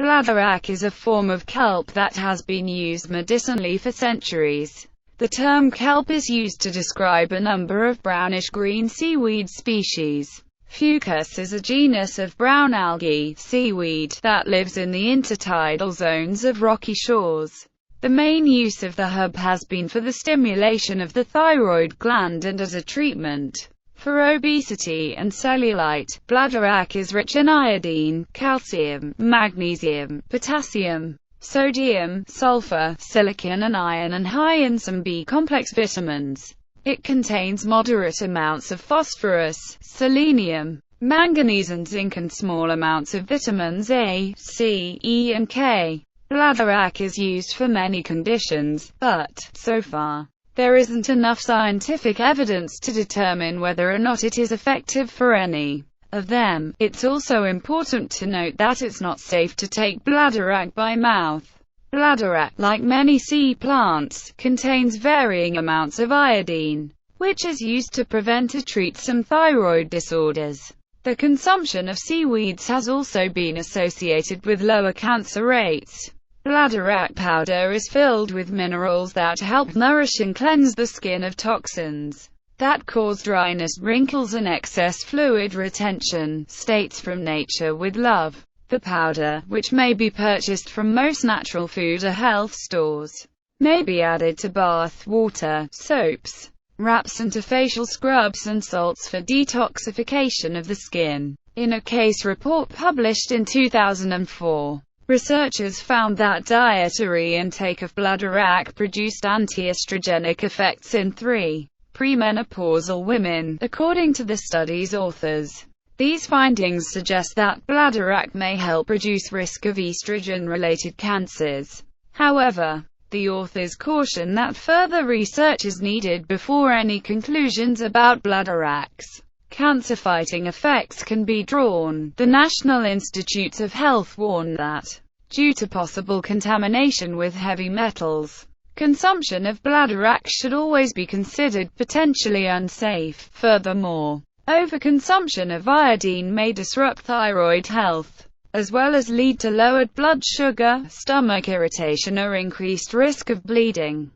Bladderwrack is a form of kelp that has been used medicinally for centuries. The term kelp is used to describe a number of brownish-green seaweed species. Fucus is a genus of brown algae, seaweed, that lives in the intertidal zones of rocky shores. The main use of the herb has been for the stimulation of the thyroid gland and as a treatment for obesity and cellulite. Bladderwrack is rich in iodine, calcium, magnesium, potassium, sodium, sulfur, silicon and iron, and high in some B-complex vitamins. It contains moderate amounts of phosphorus, selenium, manganese and zinc, and small amounts of vitamins A, C, E and K. Bladderwrack is used for many conditions, but, so far, there isn't enough scientific evidence to determine whether or not it is effective for any of them. It's also important to note that it's not safe to take bladderwrack by mouth. Bladderwrack, like many sea plants, contains varying amounts of iodine, which is used to prevent or treat some thyroid disorders. The consumption of seaweeds has also been associated with lower cancer rates. Bladderwrack powder is filled with minerals that help nourish and cleanse the skin of toxins that cause dryness, wrinkles and excess fluid retention. States from Nature with Love. The powder, which may be purchased from most natural food or health stores, may be added to bath water, soaps, wraps and to facial scrubs and salts for detoxification of the skin. In a case report published in 2004, researchers found that dietary intake of bladderwrack produced anti-estrogenic effects in 3 premenopausal women, according to the study's authors. These findings suggest that bladderwrack may help reduce risk of estrogen-related cancers. However, the authors caution that further research is needed before any conclusions about bladderwrack's cancer-fighting effects can be drawn. The National Institutes of Health warn that, due to possible contamination with heavy metals, consumption of bladderwrack should always be considered potentially unsafe. Furthermore, overconsumption of iodine may disrupt thyroid health, as well as lead to lowered blood sugar, stomach irritation or increased risk of bleeding.